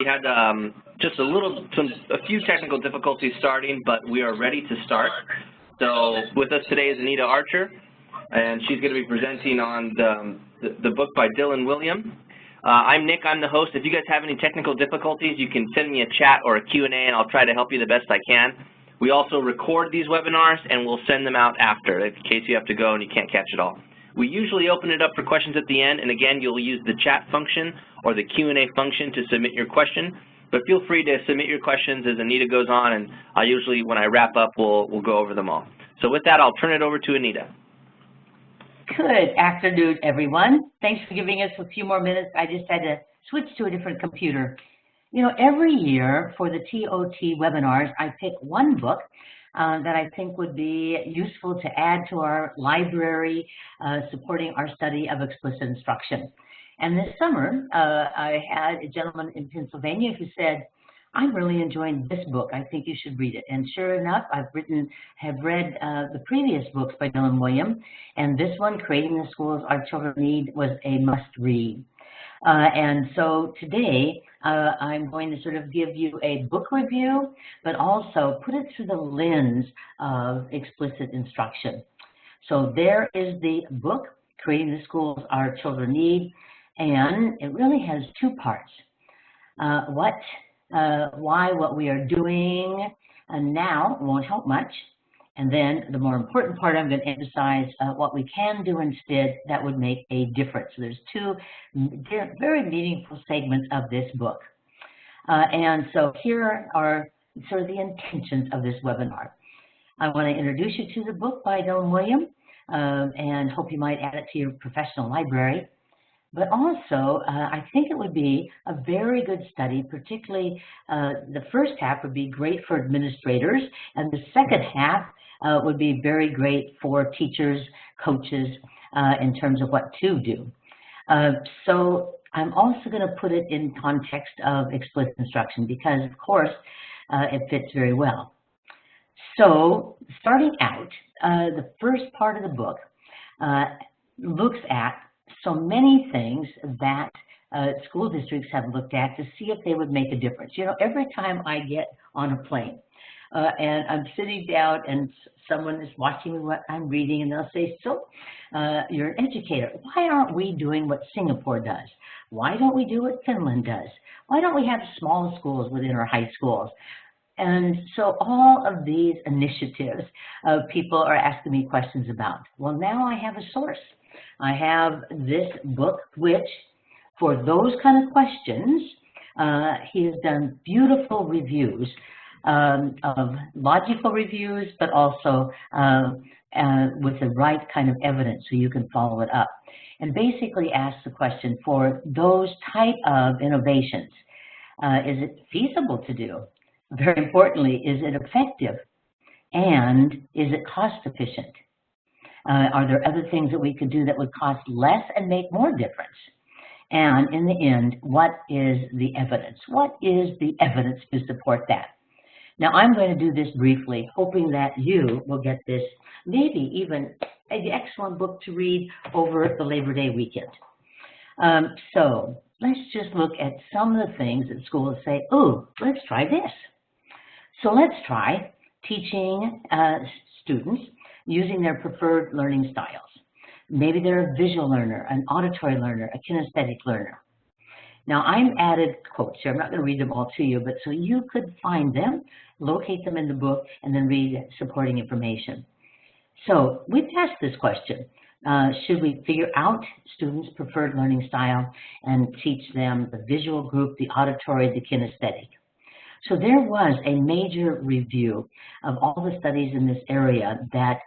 We had just a few technical difficulties starting, but we are ready to start. So with us today is Anita Archer, and she's going to be presenting on the book by Dylan Wiliam. I'm Nick, I'm the host. If you guys have any technical difficulties, you can send me a chat or a Q&A, and I'll try to help you the best I can. We also record these webinars, and we'll send them out after, in case you have to go and you can't catch it all. We usually open it up for questions at the end, and again, you'll use the chat function or the Q&A function to submit your question. But feel free to submit your questions as Anita goes on, and I usually, when I wrap up, we'll go over them all. So with that, I'll turn it over to Anita. Good afternoon, everyone. Thanks for giving us a few more minutes. I just had to switch to a different computer. You know, every year for the TOT webinars, I pick one book that I think would be useful to add to our library supporting our study of explicit instruction. And this summer, I had a gentleman in Pennsylvania who said, I'm really enjoying this book. I think you should read it. And sure enough, have read the previous books by Dylan Wiliam, and this one, Creating the Schools Our Children Need, was a must-read. And so today, I'm going to sort of give you a book review, but also put it through the lens of explicit instruction. So there is the book, Creating the Schools Our Children Need, and it really has two parts. Why what we are doing now won't help much. And then the more important part, I'm going to emphasize what we can do instead that would make a difference. So there's two very meaningful segments of this book. And so here are sort of the intentions of this webinar. I want to introduce you to the book by Dylan Wiliam and hope you might add it to your professional library. But also, I think it would be a very good study, particularly the first half would be great for administrators, and the second half would be very great for teachers, coaches, in terms of what to do. So I'm also going to put it in context of explicit instruction because, of course, it fits very well. So starting out, the first part of the book looks at so many things that school districts have looked at to see if they would make a difference. You know, every time I get on a plane and I'm sitting down and someone is watching what I'm reading and they'll say, so you're an educator. Why aren't we doing what Singapore does? Why don't we do what Finland does? Why don't we have small schools within our high schools? And so all of these initiatives people are asking me questions about. Well, now I have a source. I have this book, which for those kind of questions, he has done beautiful reviews of logical reviews, but also with the right kind of evidence so you can follow it up. And basically asks the question for those type of innovations, is it feasible to do? Very importantly, is it effective? And is it cost efficient? Are there other things that we could do that would cost less and make more difference? And in the end, what is the evidence? What is the evidence to support that? Now, I'm going to do this briefly, hoping that you will get this maybe even an excellent book to read over the Labor Day weekend. So let's just look at some of the things that schools say, oh, let's try this. So let's try teaching students using their preferred learning styles. Maybe they're a visual learner, an auditory learner, a kinesthetic learner. Now, I'm added quotes here. I'm not going to read them all to you, but so you could find them, locate them in the book, and then read supporting information. So we've asked this question. Should we figure out students' preferred learning style and teach them the visual group, the auditory, the kinesthetic? So there was a major review of all the studies in this area that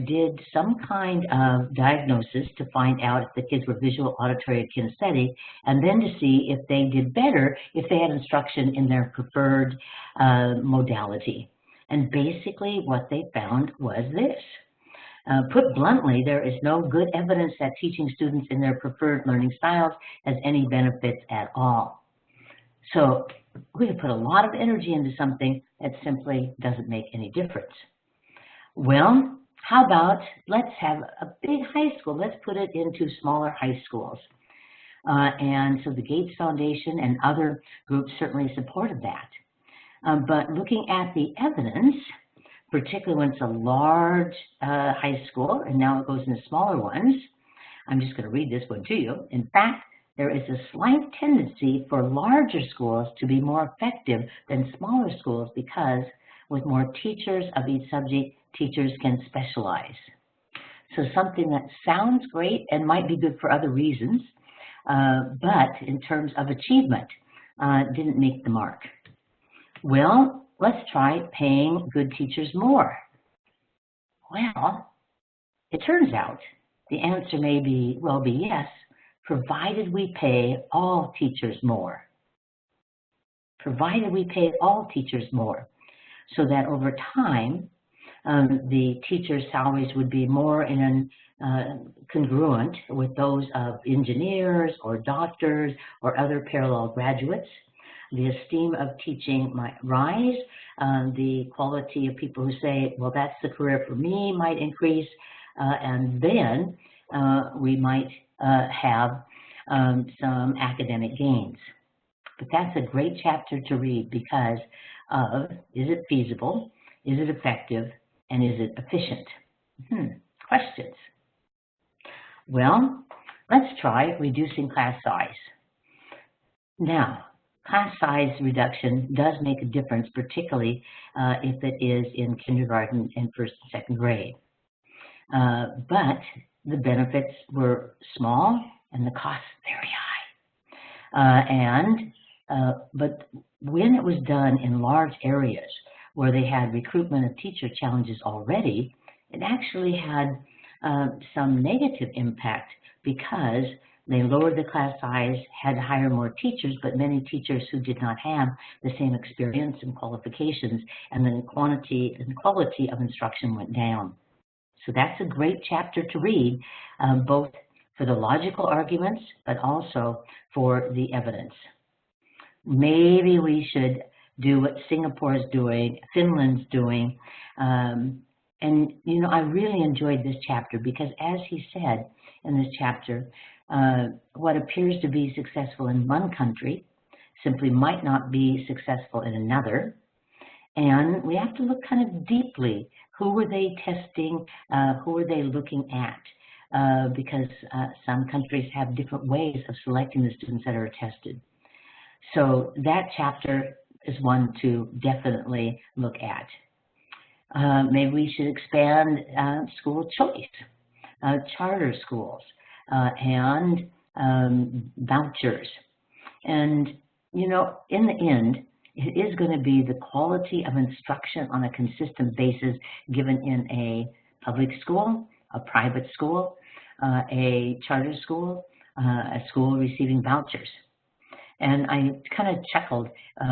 did some kind of diagnosis to find out if the kids were visual, auditory, or kinesthetic, and then to see if they did better if they had instruction in their preferred modality. And basically what they found was this. Put bluntly, there is no good evidence that teaching students in their preferred learning styles has any benefits at all. So we have put a lot of energy into something that simply doesn't make any difference. Well, how about let's have a big high school. Let's put it into smaller high schools. And so the Gates Foundation and other groups certainly supported that. But looking at the evidence, particularly when it's a large high school, and now it goes into smaller ones, I'm just going to read this one to you. In fact, there is a slight tendency for larger schools to be more effective than smaller schools because with more teachers of each subject, teachers can specialize. So something that sounds great and might be good for other reasons, but in terms of achievement, didn't make the mark. Well, let's try paying good teachers more. Well, it turns out the answer may be yes, provided we pay all teachers more. Provided we pay all teachers more, so that over time, the teachers' salaries would be more congruent with those of engineers or doctors or other parallel graduates. The esteem of teaching might rise. The quality of people who say, well, that's the career for me, might increase. And then we might have some academic gains. But that's a great chapter to read because of, is it feasible, is it effective, and is it efficient? Questions? Well, let's try reducing class size. Now, class size reduction does make a difference, particularly if it is in kindergarten and first and second grade. But the benefits were small and the costs very high. But when it was done in large areas where they had recruitment of teacher challenges already, it actually had some negative impact because they lowered the class size, had to hire more teachers, but many teachers who did not have the same experience and qualifications, and the quantity and quality of instruction went down. So that's a great chapter to read, both for the logical arguments, but also for the evidence. Maybe we should do what Singapore is doing, Finland's doing. And, you know, I really enjoyed this chapter because, as he said in this chapter, what appears to be successful in one country simply might not be successful in another. And we have to look kind of deeply. Who were they testing? Who were they looking at? Because some countries have different ways of selecting the students that are tested. So that chapter is one to definitely look at. Maybe we should expand school choice, charter schools, and vouchers. And, you know, in the end, it is going to be the quality of instruction on a consistent basis given in a public school, a private school, a charter school, a school receiving vouchers. And I kind of chuckled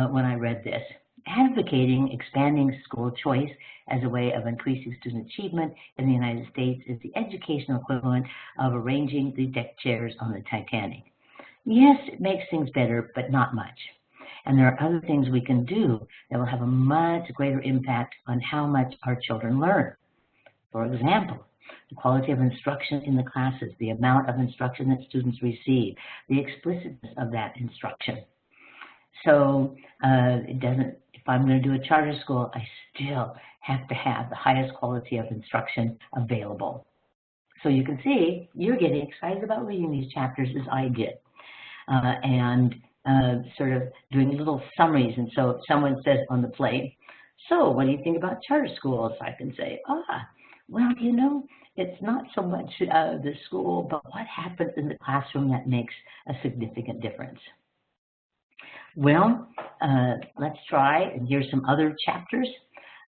when I read this. Advocating expanding school choice as a way of increasing student achievement in the United States is the educational equivalent of arranging the deck chairs on the Titanic. Yes, it makes things better, but not much. And there are other things we can do that will have a much greater impact on how much our children learn. For example, the quality of instruction in the classes, the amount of instruction that students receive, the explicitness of that instruction. So it doesn't, if I'm going to do a charter school, I still have to have the highest quality of instruction available. So you can see you're getting excited about reading these chapters as I did. And sort of doing little summaries. And so if someone says on the plate, so what do you think about charter schools? I can say, well, you know, it's not so much the school, but what happens in the classroom that makes a significant difference. Well, let's try, and here's some other chapters.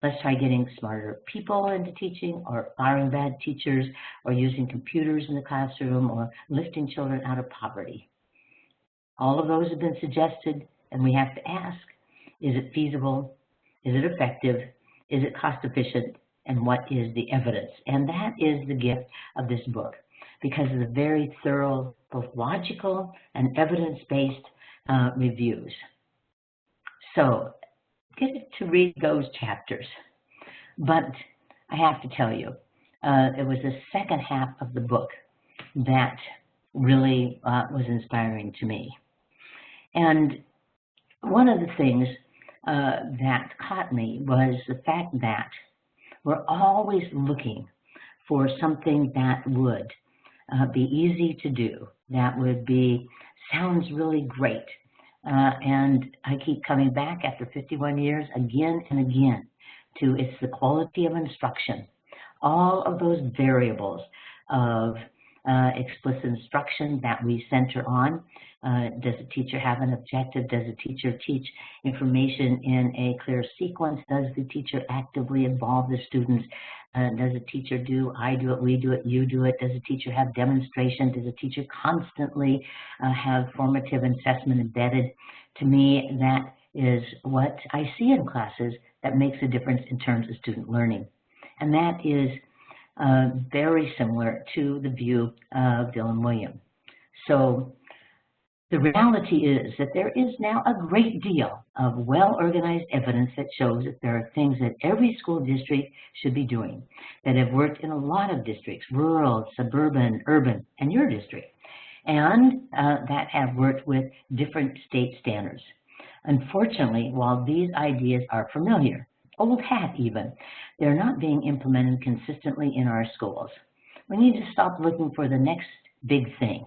Let's try getting smarter people into teaching, or firing bad teachers, or using computers in the classroom, or lifting children out of poverty. All of those have been suggested, and we have to ask, is it feasible? Is it effective? Is it cost efficient? And what is the evidence? And that is the gift of this book, because of the very thorough, both logical and evidence-based reviews. So get to read those chapters. But I have to tell you, it was the second half of the book that really was inspiring to me. And one of the things that caught me was the fact that we're always looking for something that would be easy to do, that would be, sounds really great. And I keep coming back after 51 years again and again to it's the quality of instruction. All of those variables of explicit instruction that we center on. Does the teacher have an objective? Does the teacher teach information in a clear sequence? Does the teacher actively involve the students? Does the teacher do, I do it, we do it, you do it? Does the teacher have demonstration? Does the teacher constantly have formative assessment embedded? To me, that is what I see in classes that makes a difference in terms of student learning. And that is very similar to the view of Dylan Wiliam. So the reality is that there is now a great deal of well-organized evidence that shows that there are things that every school district should be doing that have worked in a lot of districts, rural, suburban, urban, and your district, and that have worked with different state standards. Unfortunately, while these ideas are familiar, old hat even, they're not being implemented consistently in our schools. We need to stop looking for the next big thing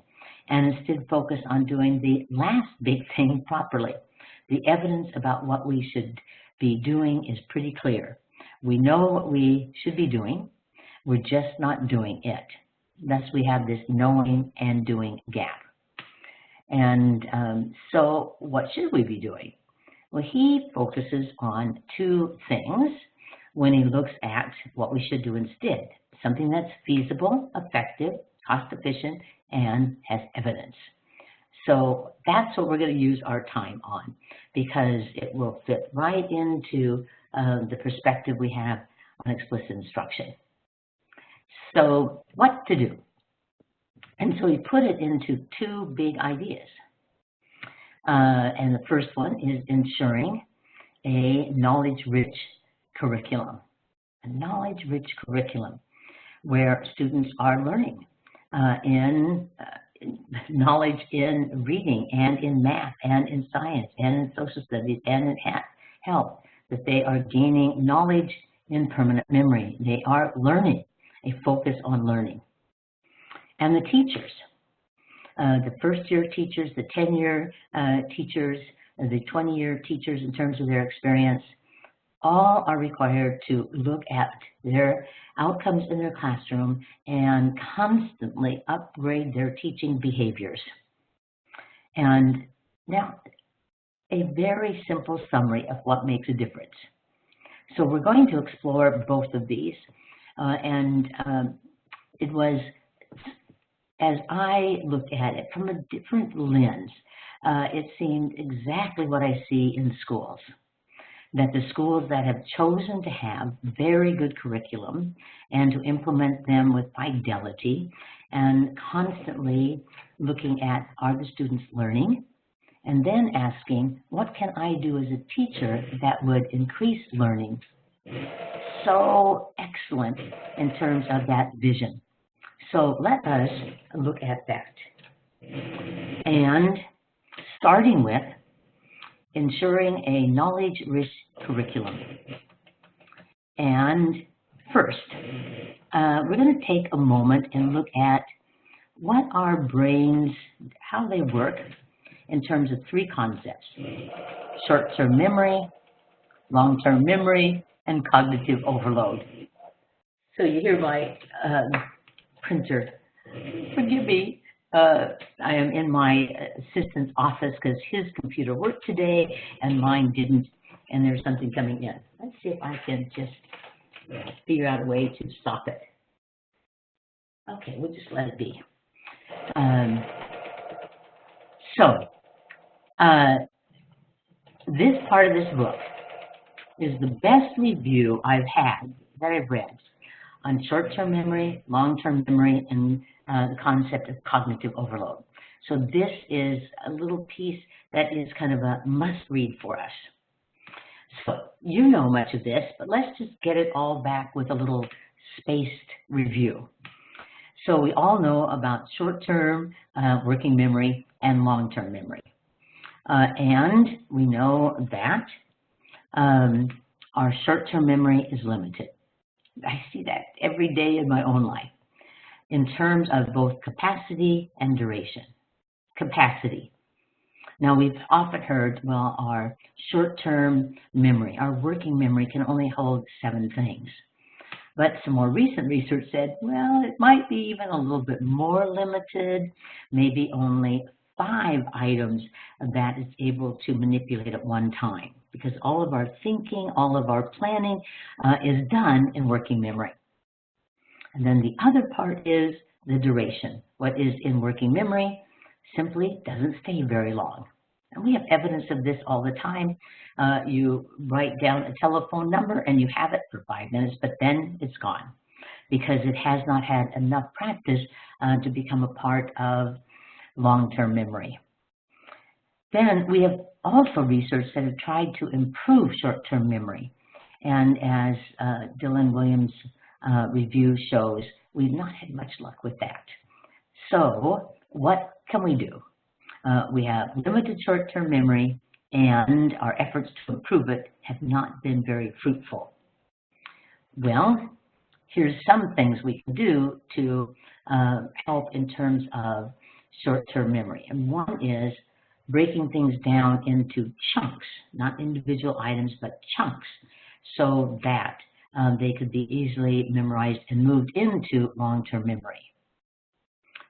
and instead focus on doing the last big thing properly. The evidence about what we should be doing is pretty clear. We know what we should be doing, we're just not doing it. Thus we have this knowing and doing gap. And so what should we be doing? Well, he focuses on two things when he looks at what we should do instead. Something that's feasible, effective, cost efficient, and has evidence. So that's what we're going to use our time on because it will fit right into the perspective we have on explicit instruction. So what to do? And so he put it into two big ideas. And the first one is ensuring a knowledge-rich curriculum. A knowledge-rich curriculum where students are learning in knowledge in reading and in math and in science and in social studies and in health, that they are gaining knowledge in permanent memory. They are learning, a focus on learning. And the teachers, the first-year teachers, the 10-year teachers, the 20-year teachers in terms of their experience, all are required to look at their outcomes in their classroom and constantly upgrade their teaching behaviors. And now, a very simple summary of what makes a difference. So we're going to explore both of these. It was, as I looked at it from a different lens, it seemed exactly what I see in schools. That the schools that have chosen to have very good curriculum and to implement them with fidelity and constantly looking at, are the students learning? And then asking, what can I do as a teacher that would increase learning? So excellent in terms of that vision. So let us look at that. And starting with ensuring a knowledge-rich curriculum. And first, we're going to take a moment and look at what our brains, how they work in terms of three concepts: short-term memory, long-term memory, and cognitive overload. So you hear my printer. Forgive me. I am in my assistant's office because his computer worked today and mine didn't, and there's something coming in. Let's see if I can just figure out a way to stop it. Okay, we'll just let it be. This part of this book is the best review I've had, that I've read, on short-term memory, long-term memory, and the concept of cognitive overload. So this is a little piece that is kind of a must-read for us. So you know much of this, but let's just get it all back with a little spaced review. So we all know about short-term working memory and long-term memory. And we know that our short-term memory is limited. I see that every day in my own life in terms of both capacity and duration. Capacity. Now, we've often heard, well, our short-term memory, our working memory can only hold 7 things. But some more recent research said, well, it might be even a little bit more limited, maybe only 5 items that it's able to manipulate at one time, because all of our thinking, all of our planning is done in working memory. And then the other part is the duration. What is in working memory simply doesn't stay very long. And we have evidence of this all the time. You write down a telephone number and you have it for 5 minutes, but then it's gone because it has not had enough practice to become a part of long-term memory. Then we have also research that have tried to improve short-term memory. And as Dylan Wiliam's review shows, we've not had much luck with that. So what can we do? We have limited short-term memory, and our efforts to improve it have not been very fruitful. Well, here's some things we can do to help in terms of short-term memory. And one is breaking things down into chunks, not individual items, but chunks, so that they could be easily memorized and moved into long-term memory.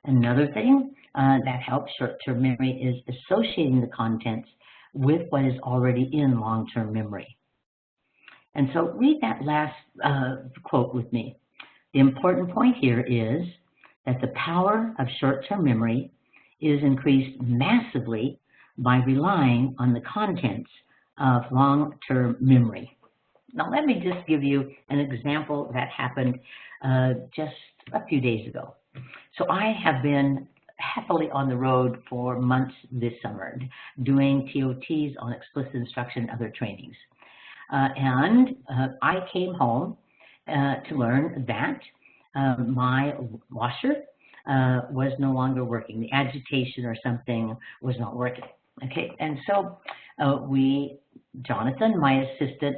Another thing that helps short-term memory is associating the contents with what is already in long-term memory. And so read that last quote with me. The important point here is that the power of short-term memory is increased massively by relying on the contents of long-term memory. Now let me just give you an example that happened just a few days ago. So I have been happily on the road for months this summer, doing TOTs on explicit instruction and other trainings. I came home to learn that my washer was no longer working. The agitation or something was not working. Okay, and so Jonathan, my assistant,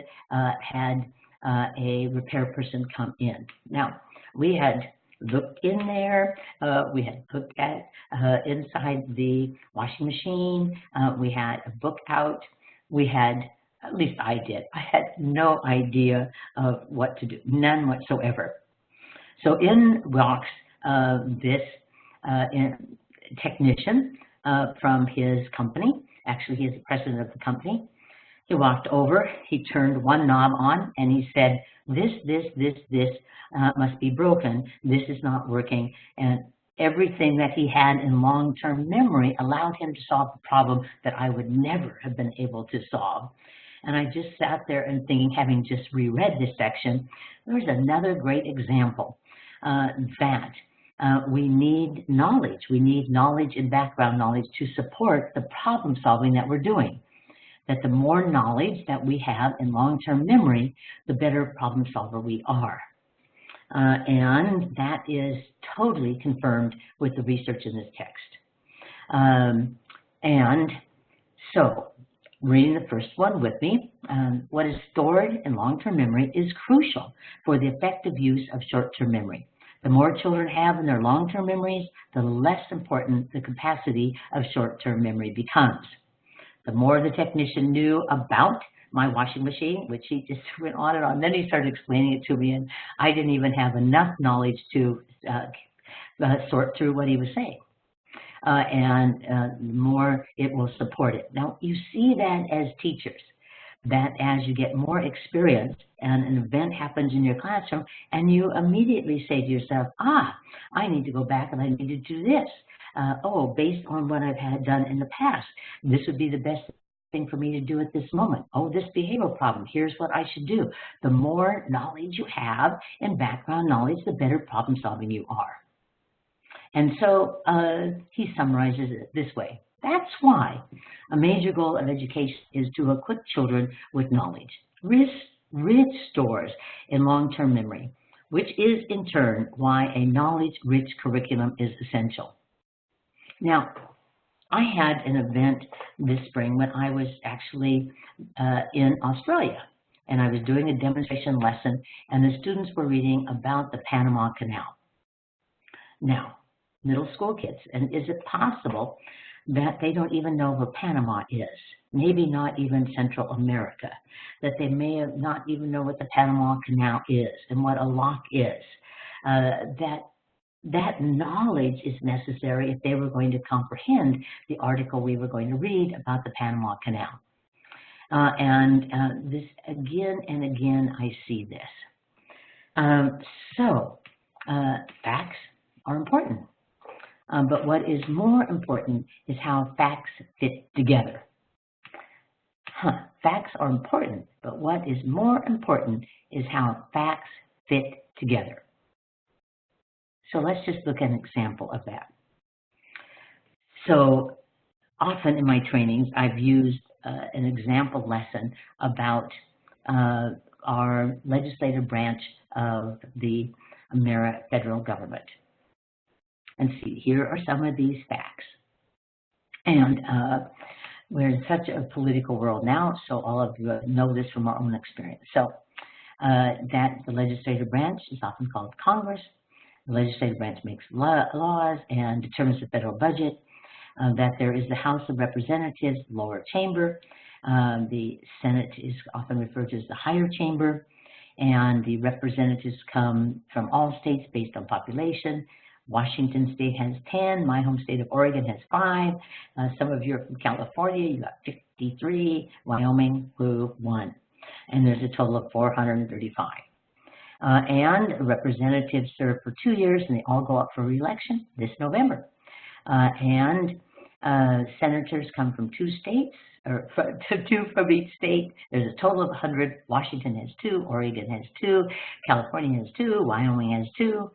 had a repair person come in. Now, we had looked in there, we had looked at inside the washing machine, we had a book out, we had, at least I did, I had no idea of what to do, none whatsoever. So in walks this technician from his company, actually he is the president of the company. He walked over, he turned one knob on, and he said, this must be broken. This is not working. And everything that he had in long-term memory allowed him to solve the problem that I would never have been able to solve. And I just sat there and thinking, having just reread this section, there's another great example that we need knowledge. We need knowledge and background knowledge to support the problem solving that we're doing. That the more knowledge that we have in long-term memory, the better problem solver we are. And that is totally confirmed with the research in this text. And so, reading the first one with me, what is stored in long-term memory is crucial for the effective use of short-term memory. The more children have in their long-term memories, the less important the capacity of short-term memory becomes. The more the technician knew about my washing machine, which he just went on and on, then he started explaining it to me, and I didn't even have enough knowledge to sort through what he was saying. The more it will support it. Now, you see that as teachers, that as you get more experience and an event happens in your classroom, and you immediately say to yourself, I need to go back and I need to do this. Based on what I've had done in the past, this would be the best thing for me to do at this moment. This behavioral problem, here's what I should do. The more knowledge you have and background knowledge, the better problem solving you are. And so he summarizes it this way. That's why a major goal of education is to equip children with knowledge, rich stores in long-term memory. which is in turn why a knowledge-rich curriculum is essential. Now, I had an event this spring when I was actually in Australia, and I was doing a demonstration lesson, and the students were reading about the Panama Canal. Now, middle school kids, and is it possible that they don't even know where Panama is? Maybe not even Central America, that they may not even know what the Panama Canal is and what a lock is. That knowledge is necessary if they were going to comprehend the article we were going to read about the Panama Canal. This again and again I see this. Facts are important. But what is more important is how facts fit together. Facts are important, but what is more important is how facts fit together. So let's just look at an example of that. So often in my trainings, I've used an example lesson about our legislative branch of the federal government. And see, here are some of these facts. And we're in such a political world now, so all of you know this from our own experience. So that the legislative branch is often called Congress. The legislative branch makes laws and determines the federal budget. That there is the House of Representatives, lower chamber. The Senate is often referred to as the higher chamber. And the representatives come from all states based on population. Washington State has 10. My home state of Oregon has 5. Some of you are from California. You got 53. Wyoming, 1. And there's a total of 435. And representatives serve for 2 years, and they all go up for re-election this November. Senators come from 2 states, or 2 from each state. There's a total of 100. Washington has 2, Oregon has 2, California has 2, Wyoming has 2.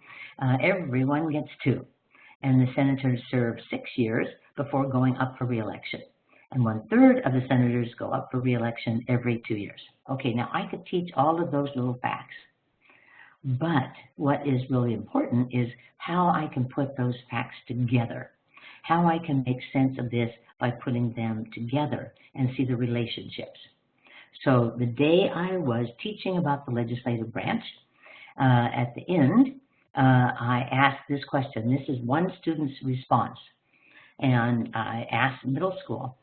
Everyone gets 2. And the senators serve 6 years before going up for re-election. And 1/3 of the senators go up for re-election every 2 years. Okay, now I could teach all of those little facts. But what is really important is how I can put those facts together, how I can make sense of this by putting them together and see the relationships. So the day I was teaching about the legislative branch, at the end, I asked this question. This is one student's response. And I asked middle school,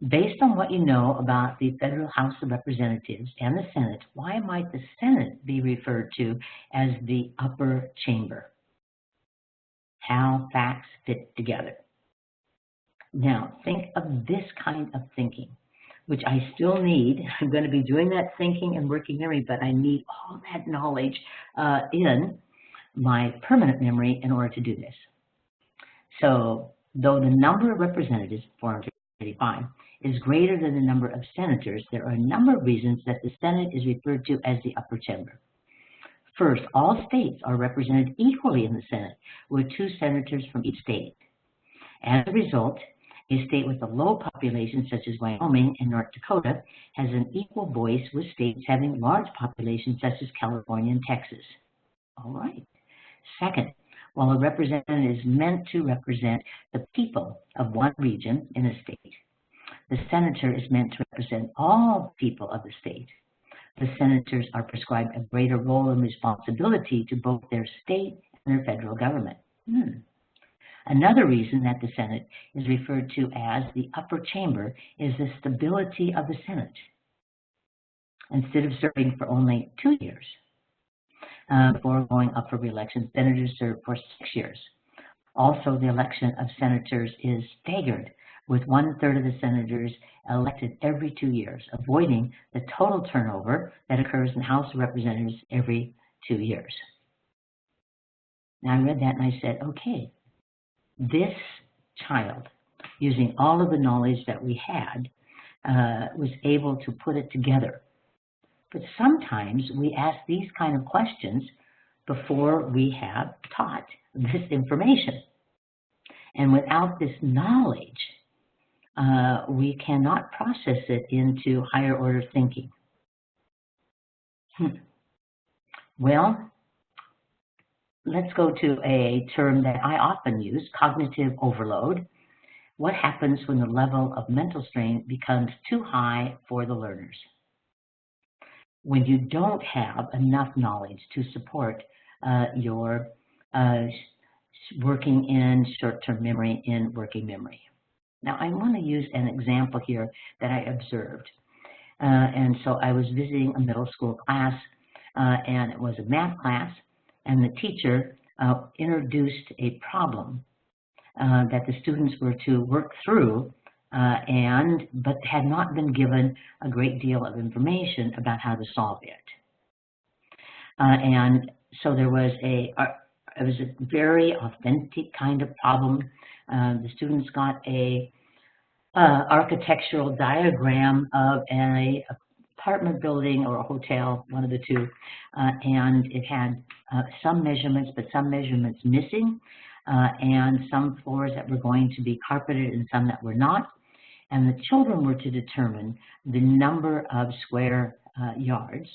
based on what you know about the Federal House of Representatives and the Senate, why might the Senate be referred to as the upper chamber? How facts fit together. Now, think of this kind of thinking, which I still need. I'm going to be doing that thinking and working memory, but I need all that knowledge in my permanent memory in order to do this. So, though the number of representatives, 435, is greater than the number of senators, there are a number of reasons that the Senate is referred to as the upper chamber. First, all states are represented equally in the Senate, with 2 senators from each state. As a result, a state with a low population, such as Wyoming and North Dakota, has an equal voice with states having large populations, such as California and Texas. All right. Second, while a representative is meant to represent the people of one region in a state, the senator is meant to represent all people of the state. The senators are prescribed a greater role and responsibility to both their state and their federal government. Another reason that the Senate is referred to as the upper chamber is the stability of the Senate. Instead of serving for only 2 years before going up for re-election, senators serve for 6 years. Also, the election of senators is staggered, with 1/3 of the senators elected every 2 years, avoiding the total turnover that occurs in the House of Representatives every 2 years. Now, I read that and I said, okay, this child, using all of the knowledge that we had, was able to put it together. But sometimes we ask these kind of questions before we have taught this information. And without this knowledge, we cannot process it into higher order thinking. Well, let's go to a term that I often use, cognitive overload. What happens when the level of mental strain becomes too high for the learners? When you don't have enough knowledge to support your working in short-term memory in working memory. Now, I want to use an example here that I observed. And so I was visiting a middle school class, and it was a math class, and the teacher introduced a problem that the students were to work through, but had not been given a great deal of information about how to solve it. And so there was it was a very authentic kind of problem. The students got a architectural diagram of an apartment building or a hotel, one of the two, and it had some measurements, but some measurements missing, and some floors that were going to be carpeted and some that were not. And the children were to determine the number of square yards,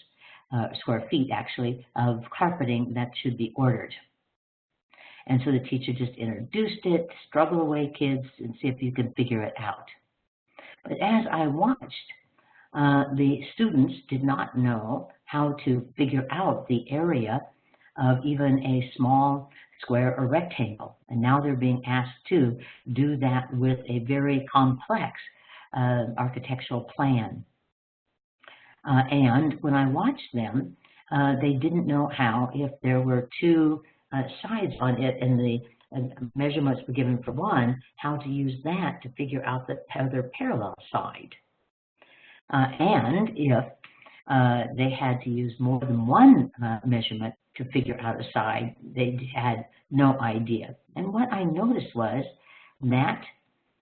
square feet actually, of carpeting that should be ordered. And so the teacher just introduced it, struggle away kids, and see if you can figure it out. But as I watched, the students did not know how to figure out the area of even a small square or rectangle. And now they're being asked to do that with a very complex architectural plan. And when I watched them, they didn't know how, if there were two sides on it and the measurements were given for one, how to use that to figure out the other parallel side. And if they had to use more than one measurement to figure out a side, they had no idea. And what I noticed was that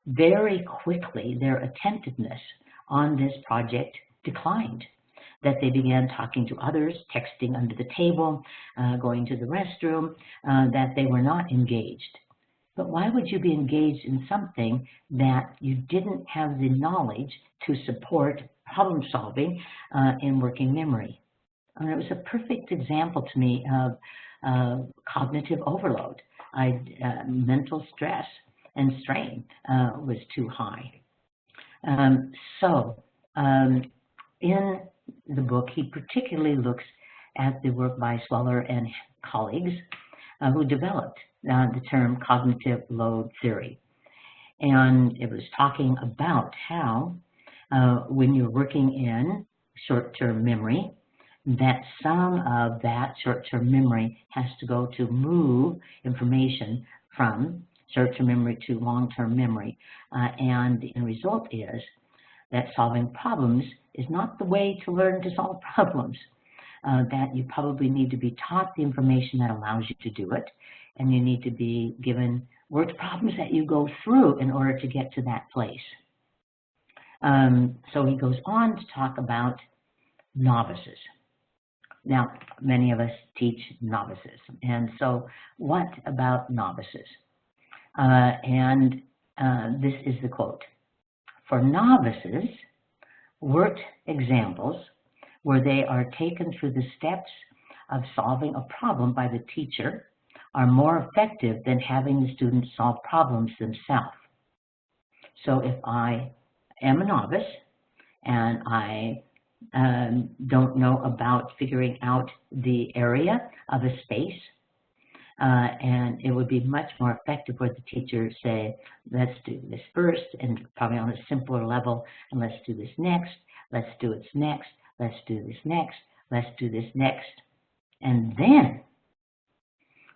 very quickly their attentiveness on this project declined, that they began talking to others, texting under the table, going to the restroom, that they were not engaged. But why would you be engaged in something that you didn't have the knowledge to support problem solving in working memory? And it was a perfect example to me of cognitive overload. Mental stress and strain was too high. In the book, he particularly looks at the work by Sweller and colleagues who developed the term cognitive load theory. And it was talking about how when you're working in short-term memory, that some of that short-term memory has to go to move information from short-term memory to long-term memory. And the end result is that solving problems is not the way to learn to solve problems. That you probably need to be taught the information that allows you to do it, and you need to be given worked problems that you go through in order to get to that place. So he goes on to talk about novices. Now, many of us teach novices, and so what about novices? This is the quote. For novices, worked examples where they are taken through the steps of solving a problem by the teacher are more effective than having the students solve problems themselves. So if I am a novice and I don't know about figuring out the area of a space, and it would be much more effective for the teacher to say, let's do this first, and probably on a simpler level, and let's do this next, let's do it next, let's do this next, let's do this next. And then,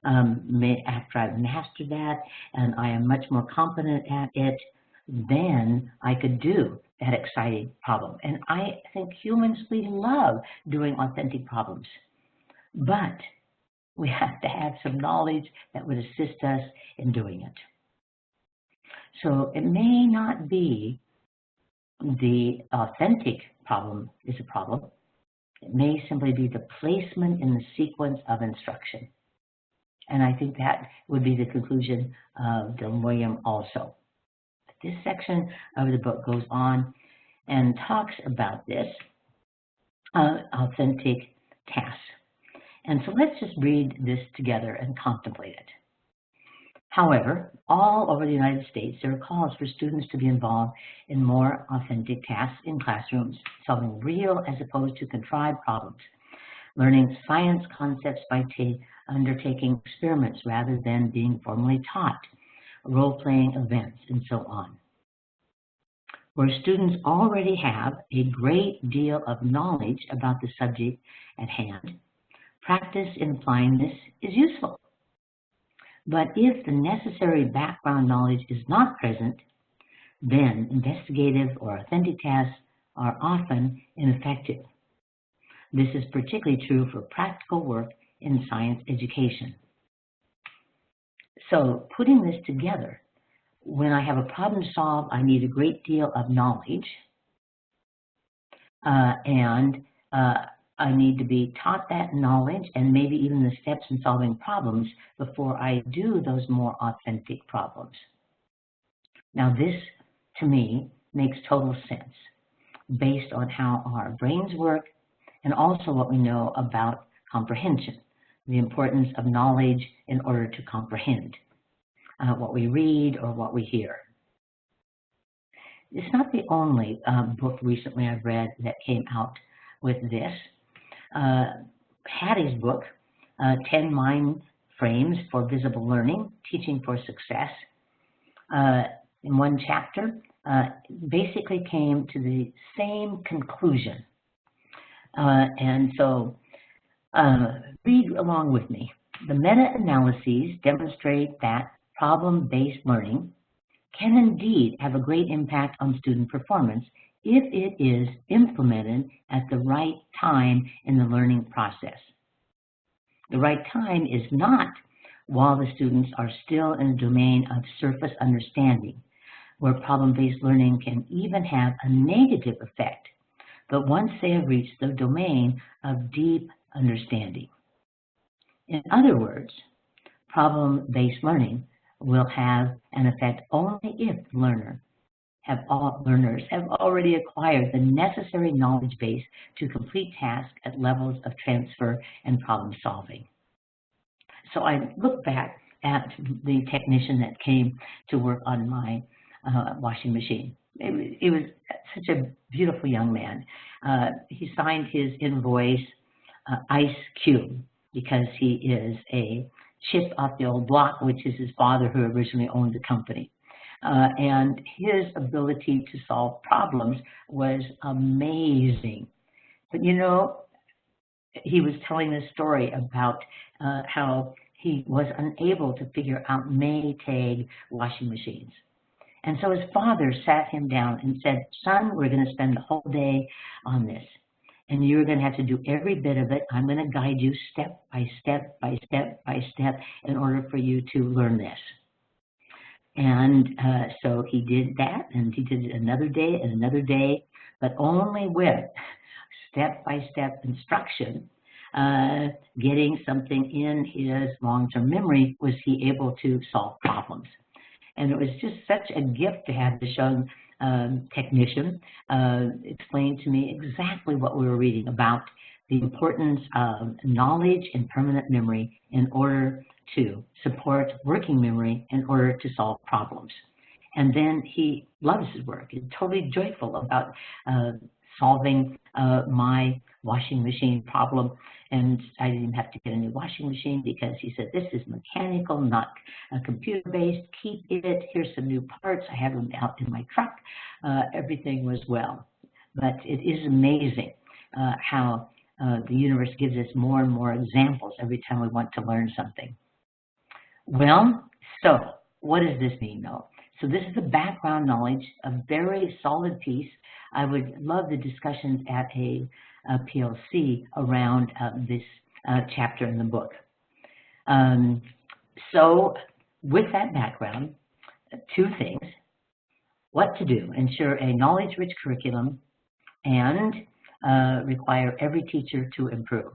after I've mastered that, and I am much more competent at it, then I could do that exciting problem. And I think humans, we love doing authentic problems. But we have to have some knowledge that would assist us in doing it. So it may not be the authentic problem is a problem. It may simply be the placement in the sequence of instruction. And I think that would be the conclusion of Dylan Wiliam also. This section of the book goes on and talks about this authentic tasks. And so let's just read this together and contemplate it. However, all over the United States, there are calls for students to be involved in more authentic tasks in classrooms, solving real as opposed to contrived problems, learning science concepts by undertaking experiments rather than being formally taught, role-playing events, and so on. Where students already have a great deal of knowledge about the subject at hand, practice in applying this is useful. But if the necessary background knowledge is not present, then investigative or authentic tasks are often ineffective. This is particularly true for practical work in science education. So, putting this together, when I have a problem to solve, I need a great deal of knowledge, and I need to be taught that knowledge and maybe even the steps in solving problems before I do those more authentic problems. Now this, to me, makes total sense based on how our brains work and also what we know about comprehension, the importance of knowledge in order to comprehend what we read or what we hear. It's not the only book recently I've read that came out with this. Hattie's book, 10 Mind Frames for Visible Learning, Teaching for Success, in one chapter, basically came to the same conclusion. And so read along with me. The meta-analyses demonstrate that problem-based learning can indeed have a great impact on student performance if it is implemented at the right time in the learning process. The right time is not while the students are still in the domain of surface understanding, where problem-based learning can even have a negative effect, but once they have reached the domain of deep understanding. In other words, problem-based learning will have an effect only if learners have already acquired the necessary knowledge base to complete tasks at levels of transfer and problem solving. So I look back at the technician that came to work on my washing machine. It was such a beautiful young man. He signed his invoice Ice Cube because he is a chip off the old block, which is his father who originally owned the company. And his ability to solve problems was amazing. But you know, he was telling this story about how he was unable to figure out Maytag washing machines. And so his father sat him down and said, "Son, we're going to spend the whole day on this. And you're going to have to do every bit of it. I'm going to guide you step by step by step by step in order for you to learn this." And so he did that, and he did it another day and another day, but only with step-by-step instruction, getting something in his long-term memory was he able to solve problems. And it was just such a gift to have this young technician explain to me exactly what we were reading about the importance of knowledge and permanent memory in order to support working memory in order to solve problems. And then he loves his work. He's totally joyful about solving my washing machine problem. And I didn't have to get a new washing machine because he said, "This is mechanical, not computer-based. Keep it. Here's some new parts. I have them out in my truck." Everything was well. But it is amazing how the universe gives us more and more examples every time we want to learn something. Well, so what does this mean, though? So this is the background knowledge, a very solid piece. I would love the discussions at a PLC around this chapter in the book. So with that background, two things. What to do: ensure a knowledge-rich curriculum and require every teacher to improve.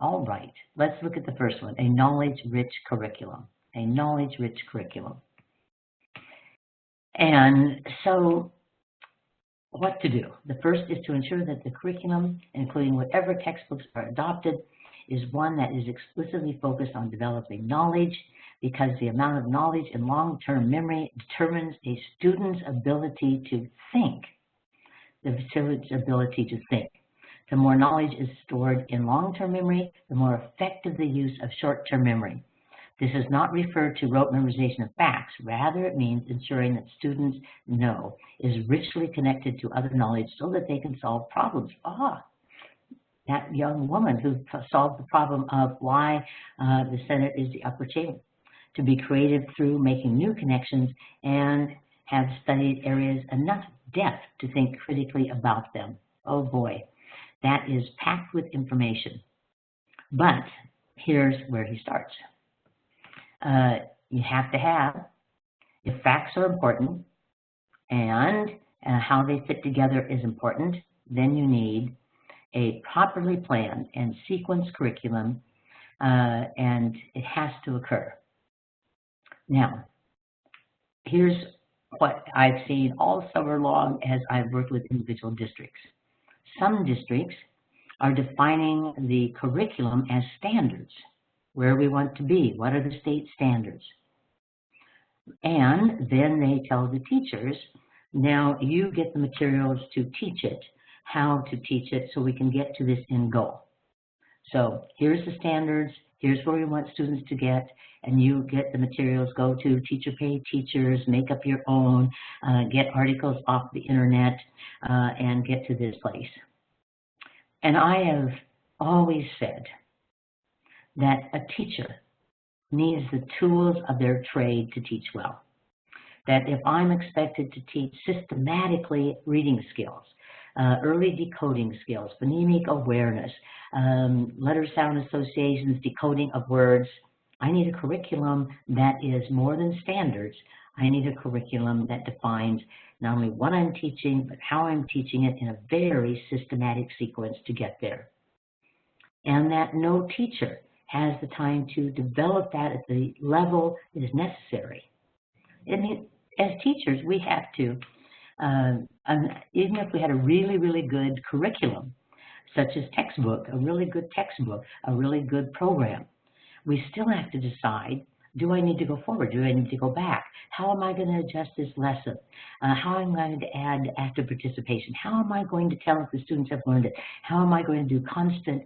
All right, let's look at the first one, a knowledge-rich curriculum. A knowledge-rich curriculum. And so what to do? The first is to ensure that the curriculum, including whatever textbooks are adopted, is one that is explicitly focused on developing knowledge, because the amount of knowledge in long-term memory determines a student's ability to think. The student's ability to think. The more knowledge is stored in long-term memory, the more effective the use of short-term memory. This does not refer to rote memorization of facts. Rather, it means ensuring that students know is richly connected to other knowledge so that they can solve problems. That young woman who solved the problem of why the Senate is the upper chamber. To be creative through making new connections and have studied areas enough depth to think critically about them. Oh boy, that is packed with information. But here's where he starts. You have to have, if facts are important and how they fit together is important, then you need a properly planned and sequenced curriculum, and it has to occur. Now, here's what I've seen all summer long as I've worked with individual districts. Some districts are defining the curriculum as standards, where we want to be, what are the state standards. And then they tell the teachers, now you get the materials to teach it, how to teach it so we can get to this end goal. So here's the standards, here's where we want students to get, and you get the materials, go to teacher pay teachers, make up your own, get articles off the internet, and get to this place. And I have always said that a teacher needs the tools of their trade to teach well. That if I'm expected to teach systematically reading skills, early decoding skills, phonemic awareness, letter sound associations, decoding of words, I need a curriculum that is more than standards. I need a curriculum that defines not only what I'm teaching, but how I'm teaching it in a very systematic sequence to get there. And that no teacher has the time to develop that at the level that is necessary. And as teachers, we have to, even if we had a really, really good curriculum, such as textbook, a really good textbook, a really good program, we still have to decide, do I need to go forward? Do I need to go back? How am I going to adjust this lesson? How am I going to add active participation? How am I going to tell if the students have learned it? How am I going to do constant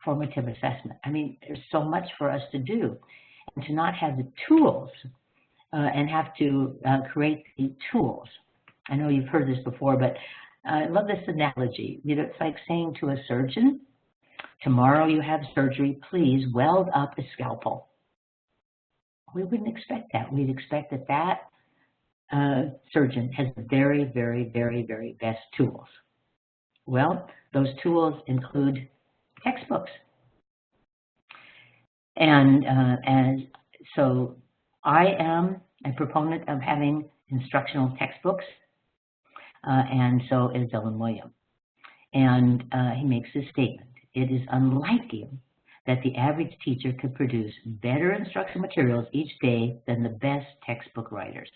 formative assessment? I mean, there's so much for us to do. And to not have the tools and have to create the tools. I know you've heard this before, but I love this analogy. You know, it's like saying to a surgeon, tomorrow you have surgery, please weld up a scalpel. We wouldn't expect that. We'd expect that that surgeon has the very, very, very, very best tools. Well, those tools include textbooks. And so I am a proponent of having instructional textbooks, and so is Dylan Wiliam. And he makes this statement. It is unlikely that the average teacher could produce better instructional materials each day than the best textbook writers.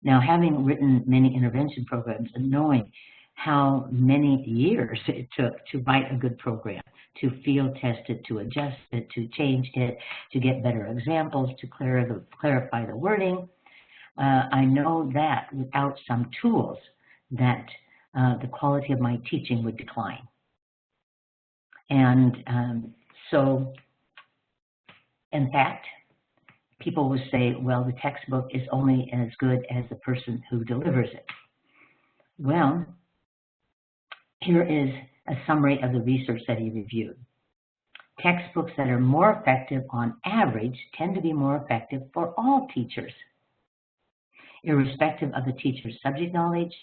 Now, having written many intervention programs and knowing how many years it took to write a good program, to field test it, to adjust it, to change it, to get better examples, to clarify the wording, I know that without some tools that the quality of my teaching would decline. And so, in fact, people will say, well, the textbook is only as good as the person who delivers it. Well, here is a summary of the research that he reviewed. Textbooks that are more effective on average tend to be more effective for all teachers, irrespective of the teacher's subject knowledge,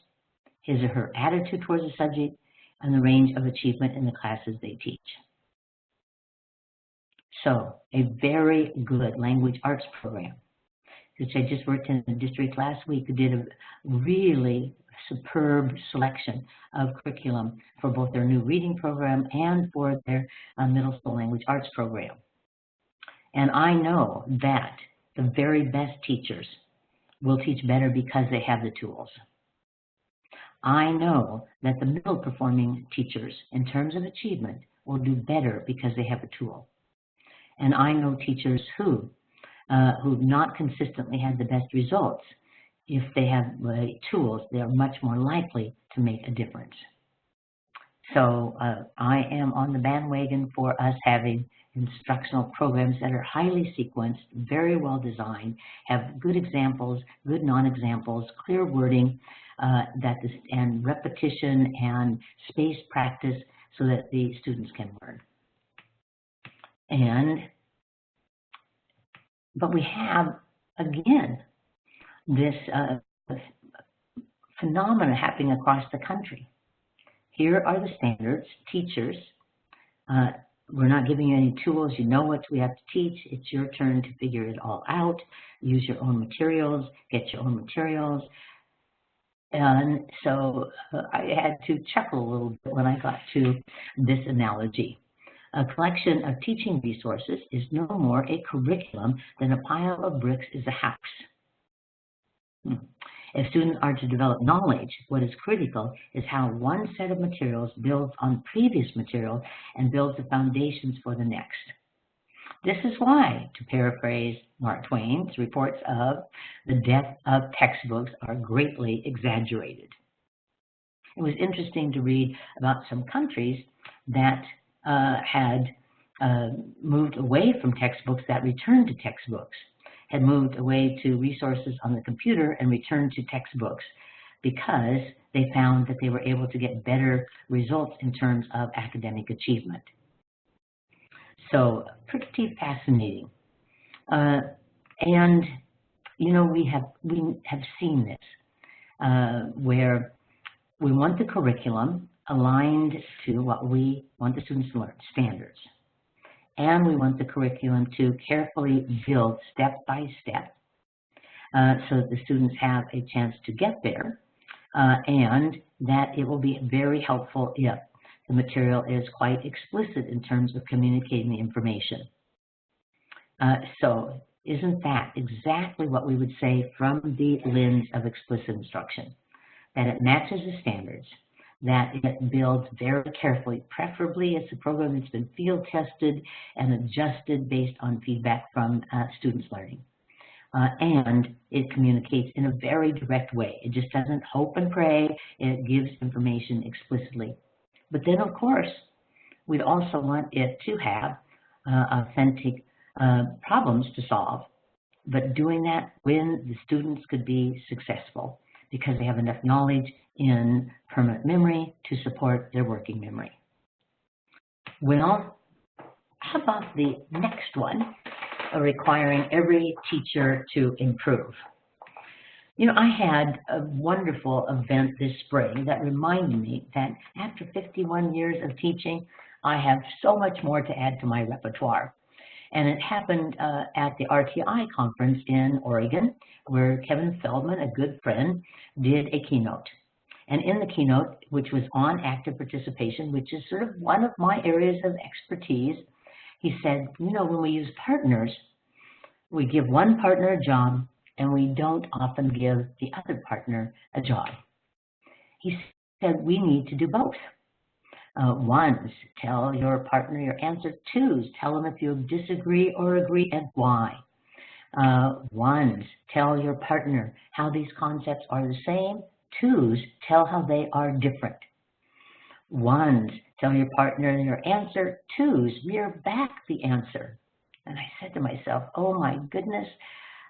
his or her attitude towards the subject, and the range of achievement in the classes they teach. So, a very good language arts program, which I just worked in the district last week, who did a really superb selection of curriculum for both their new reading program and for their middle school language arts program. And I know that the very best teachers will teach better because they have the tools. I know that the middle performing teachers, in terms of achievement, will do better because they have a tool. And I know teachers who've not consistently had the best results. If they have tools, they are much more likely to make a difference. So I am on the bandwagon for us having instructional programs that are highly sequenced, very well designed, have good examples, good non-examples, clear wording, and repetition and spaced practice so that the students can learn. But we have, again, this phenomena happening across the country. Here are the standards. Teachers, we're not giving you any tools. You know what we have to teach. It's your turn to figure it all out. Use your own materials. Get your own materials. And so I had to chuckle a little bit when I got to this analogy. A collection of teaching resources is no more a curriculum than a pile of bricks is a house. If students are to develop knowledge, what is critical is how one set of materials builds on previous material and builds the foundations for the next. This is why, to paraphrase Mark Twain's reports of the death of textbooks are greatly exaggerated. It was interesting to read about some countries that had moved away from textbooks that returned to textbooks, had moved away to resources on the computer and returned to textbooks because they found that they were able to get better results in terms of academic achievement. So pretty fascinating. And you know, we have seen this where we want the curriculum aligned to what we want the students to learn, standards. And we want the curriculum to carefully build step by step so that the students have a chance to get there, and that it will be very helpful if the material is quite explicit in terms of communicating the information. So isn't that exactly what we would say from the lens of explicit instruction? That it matches the standards, that it builds very carefully, preferably it's a program that's been field tested and adjusted based on feedback from students learning. And it communicates in a very direct way. It just doesn't hope and pray, it gives information explicitly. But then, of course, we'd also want it to have authentic problems to solve, but doing that when the students could be successful because they have enough knowledge in permanent memory to support their working memory. Well, how about the next one, requiring every teacher to improve? You know, I had a wonderful event this spring that reminded me that after 51 years of teaching, I have so much more to add to my repertoire. And it happened at the RTI conference in Oregon, where Kevin Feldman, a good friend, did a keynote. And in the keynote, which was on active participation, which is sort of one of my areas of expertise, he said, you know, when we use partners, we give one partner a job, and we don't often give the other partner a job. He said we need to do both. Ones, tell your partner your answer. Twos, tell them if you disagree or agree and why. Ones, tell your partner how these concepts are the same. Twos, tell how they are different. Ones, tell your partner your answer. Twos, mirror back the answer. And I said to myself, oh my goodness,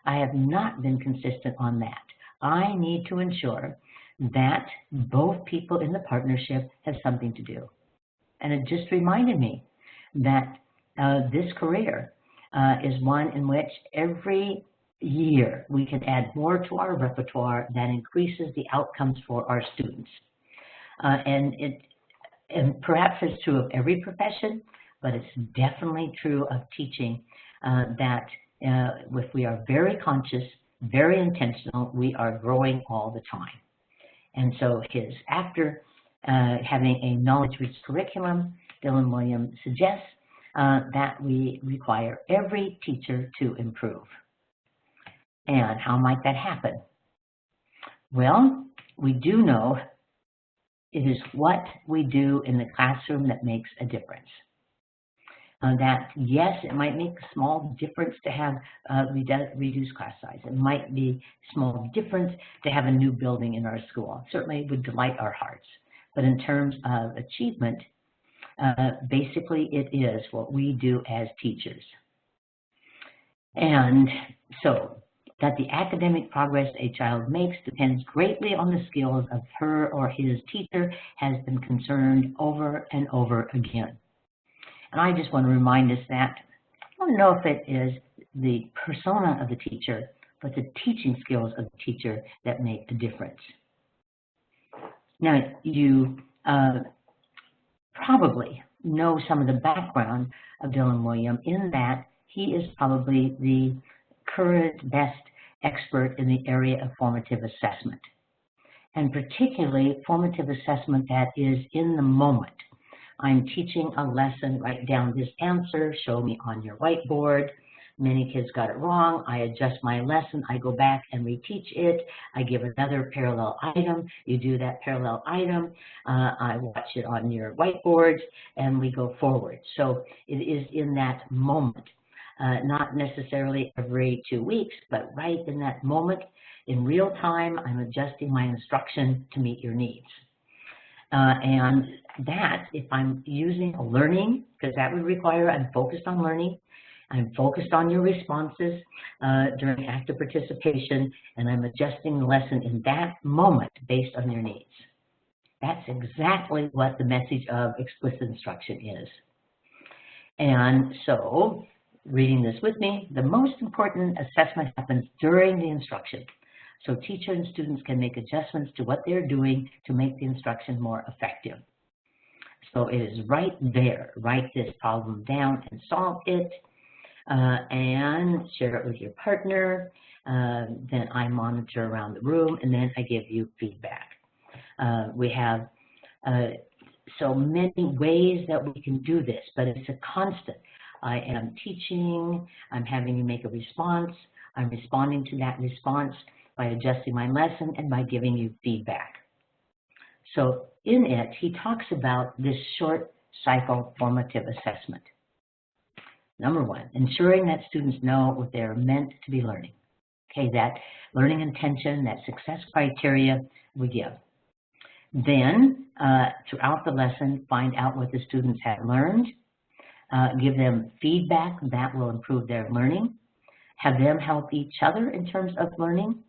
I have not been consistent on that. I need to ensure that both people in the partnership have something to do. And it just reminded me that this career is one in which every year we can add more to our repertoire that increases the outcomes for our students. And perhaps it's true of every profession, but it's definitely true of teaching that if we are very conscious, very intentional, we are growing all the time. And so after having a knowledge-rich curriculum, Dylan Wiliam suggests that we require every teacher to improve. And how might that happen? Well, we do know It is what we do in the classroom that makes a difference. That, yes, it might make a small difference to have reduced class size. It might be a small difference to have a new building in our school. Certainly it would delight our hearts. But in terms of achievement, basically it is what we do as teachers. And so that the academic progress a child makes depends greatly on the skills of her or his teacher has been concerned over and over again. And I just want to remind us that I don't know if it is the persona of the teacher, but the teaching skills of the teacher that make a difference. Now, you probably know some of the background of Dylan Wiliam in that he is probably the current best expert in the area of formative assessment, and particularly formative assessment that is in the moment. I'm teaching a lesson, write down this answer, show me on your whiteboard. Many kids got it wrong. I adjust my lesson. I go back and reteach it. I give another parallel item. You do that parallel item. I watch it on your whiteboards, and we go forward. So it is in that moment, not necessarily every 2 weeks, but right in that moment, in real time, I'm adjusting my instruction to meet your needs. And that, if I'm using a learning, because that would require I'm focused on learning, I'm focused on your responses during active participation, and I'm adjusting the lesson in that moment based on your needs. That's exactly what the message of explicit instruction is. And so, reading this with me, the most important assessment happens during the instruction. So teacher and students can make adjustments to what they're doing to make the instruction more effective. So it is right there. Write this problem down and solve it, and share it with your partner. Then I monitor around the room, and then I give you feedback. We have so many ways that we can do this, but it's a constant. I am teaching, I'm having you make a response, I'm responding to that response by adjusting my lesson and by giving you feedback. So in it, he talks about this short cycle formative assessment. Number one, ensuring that students know what they're meant to be learning. Okay, that learning intention, that success criteria we give. Then, throughout the lesson, find out what the students have learned, give them feedback that will improve their learning, have them help each other in terms of learning,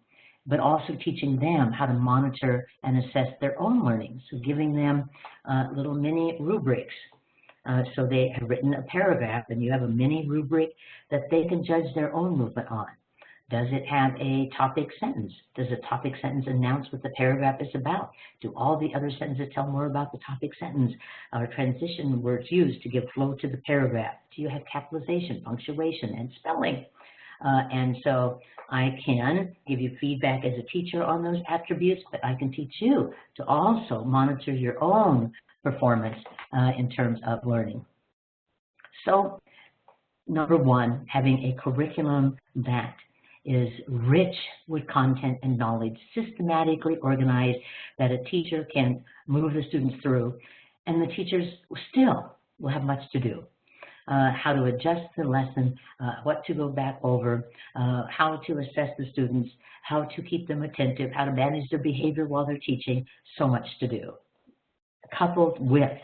but also teaching them how to monitor and assess their own learning. So giving them little mini rubrics. So they have written a paragraph, and you have a mini rubric that they can judge their own movement on. Does it have a topic sentence? Does the topic sentence announce what the paragraph is about? Do all the other sentences tell more about the topic sentence? Are transition words used to give flow to the paragraph? Do you have capitalization, punctuation, and spelling? And so I can give you feedback as a teacher on those attributes, but I can teach you to also monitor your own performance in terms of learning. So, number one, having a curriculum that is rich with content and knowledge, systematically organized, that a teacher can move the students through, and the teachers still will have much to do. How to adjust the lesson, what to go back over, how to assess the students, how to keep them attentive, how to manage their behavior while they're teaching, so much to do. Coupled with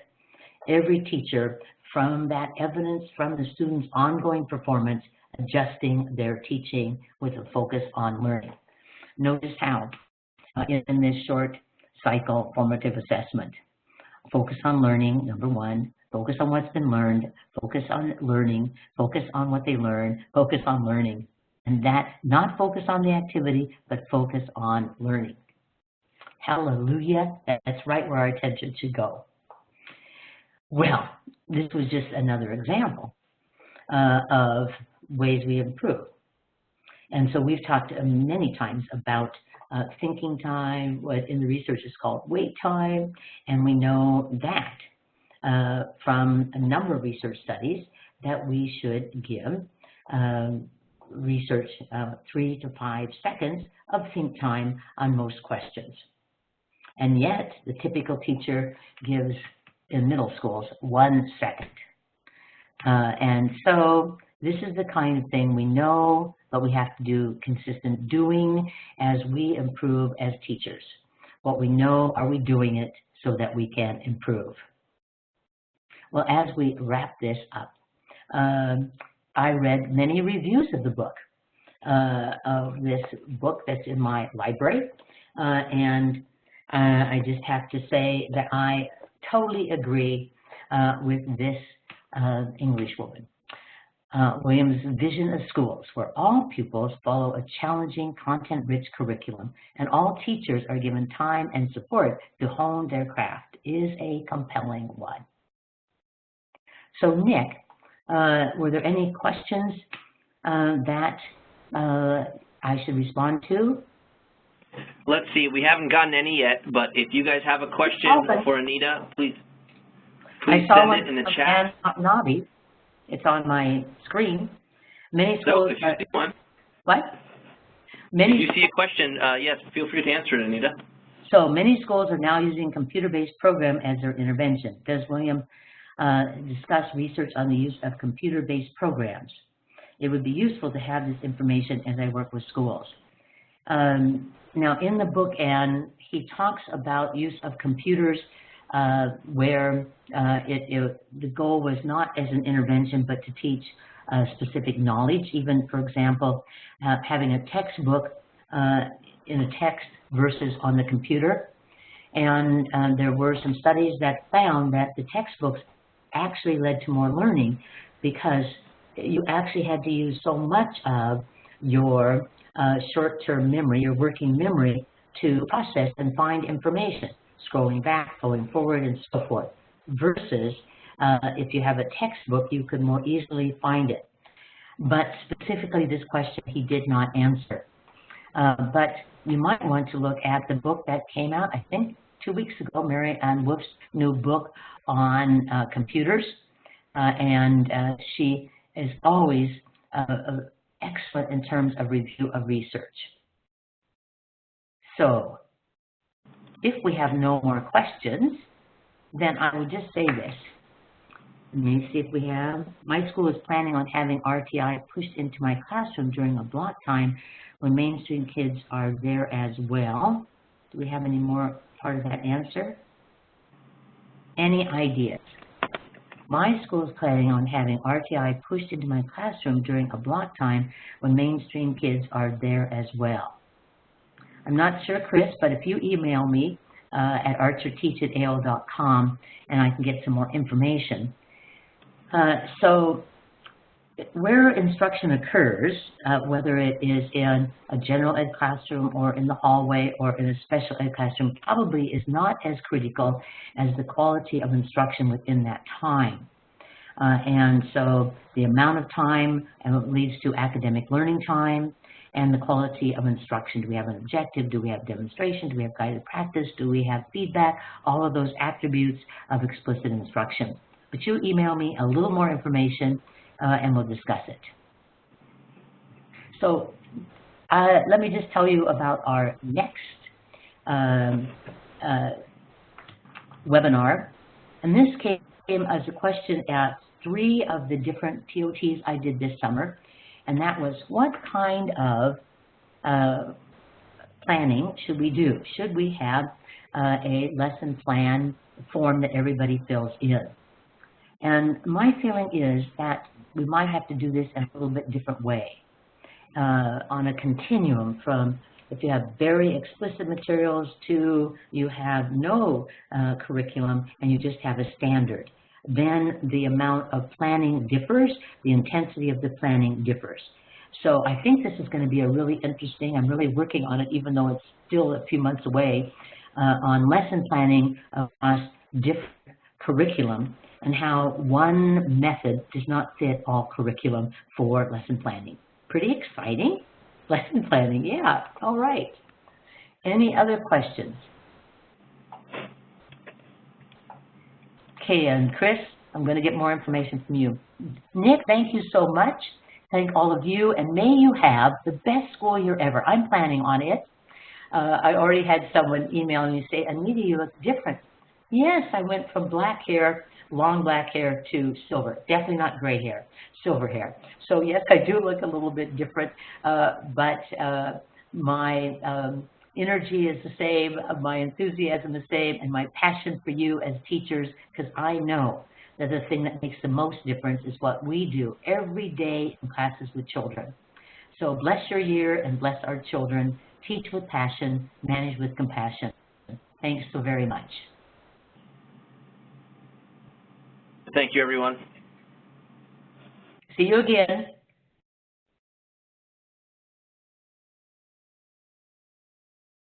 every teacher, from that evidence from the students' ongoing performance, adjusting their teaching with a focus on learning. Notice how in this short cycle formative assessment, focus on learning, number one, focus on what's been learned, focus on learning, focus on what they learn, focus on learning. And that, not focus on the activity, but focus on learning. Hallelujah, that's right where our attention should go. Well, this was just another example of ways we improve. And so we've talked many times about thinking time, what in the research is called wait time, and we know that from a number of research studies that we should give research 3 to 5 seconds of think time on most questions. And yet, the typical teacher gives, in middle schools, 1 second. And so this is the kind of thing we know, but we have to do consistent doing as we improve as teachers. What we know, are we doing it so that we can improve? Well, as we wrap this up, I read many reviews of the book, of this book that's in my library, and I just have to say that I totally agree with this English woman. William's vision of schools where all pupils follow a challenging, content-rich curriculum and all teachers are given time and support to hone their craft is a compelling one. So, Nick, were there any questions that I should respond to? Let's see. We haven't gotten any yet, but if you guys have a question for Anita, please send it in the chat. Navi. It's on my screen. Many schools. So if you see one. What? If you see a question, yes, feel free to answer it, Anita. So many schools are now using computer-based program as their intervention. Does William discuss research on the use of computer-based programs? It would be useful to have this information as I work with schools. Now, in the book, Anne, he talks about use of computers where the goal was not as an intervention, but to teach specific knowledge. Even, for example, having a textbook in a text versus on the computer. And there were some studies that found that the textbooks actually led to more learning because you actually had to use so much of your short-term memory, your working memory, to process and find information, scrolling back, going forward, and so forth, versus if you have a textbook, you could more easily find it. But specifically this question he did not answer. But you might want to look at the book that came out, I think, 2 weeks ago, Mary Ann Wolf's new book on computers. And she is always excellent in terms of review of research. So, if we have no more questions, then I will just say this. Let me see if we have. My school is planning on having RTI pushed into my classroom during a block time when mainstream kids are there as well. Do we have any more part of that answer? Any ideas? My school is planning on having RTI pushed into my classroom during a block time when mainstream kids are there as well. I'm not sure, Chris, but if you email me at archerteach@AOL.com and I can get some more information. So where instruction occurs, whether it is in a general ed classroom or in the hallway or in a special ed classroom, probably is not as critical as the quality of instruction within that time. And so the amount of time leads to academic learning time and the quality of instruction. Do we have an objective? Do we have demonstration? Do we have guided practice? Do we have feedback? All of those attributes of explicit instruction. But you email me a little more information and we'll discuss it. So let me just tell you about our next webinar. And this came as a question at 3 of the different TOTs I did this summer. And that was, what kind of planning should we do? Should we have a lesson plan form that everybody fills in? And my feeling is that we might have to do this in a little bit different way, on a continuum from if you have very explicit materials to you have no curriculum and you just have a standard. Then the amount of planning differs, the intensity of the planning differs. So I think this is going to be a really interesting, I'm really working on it even though it's still a few months away, on lesson planning across different curriculum and how one method does not fit all curriculum for lesson planning. Pretty exciting. Lesson planning, yeah, all right. Any other questions? Okay, and Chris, I'm going to get more information from you. Nick, thank you so much. Thank all of you, and may you have the best school year ever. I'm planning on it. I already had someone email me say, Anita, you look different. Yes, I went from black hair, long black hair, to silver. Definitely not gray hair, silver hair. So yes, I do look a little bit different, but my energy is the same, my enthusiasm is the same, and my passion for you as teachers, because I know that the thing that makes the most difference is what we do every day in classes with children. So bless your year and bless our children. Teach with passion, manage with compassion. Thanks so very much. Thank you, everyone. See you again.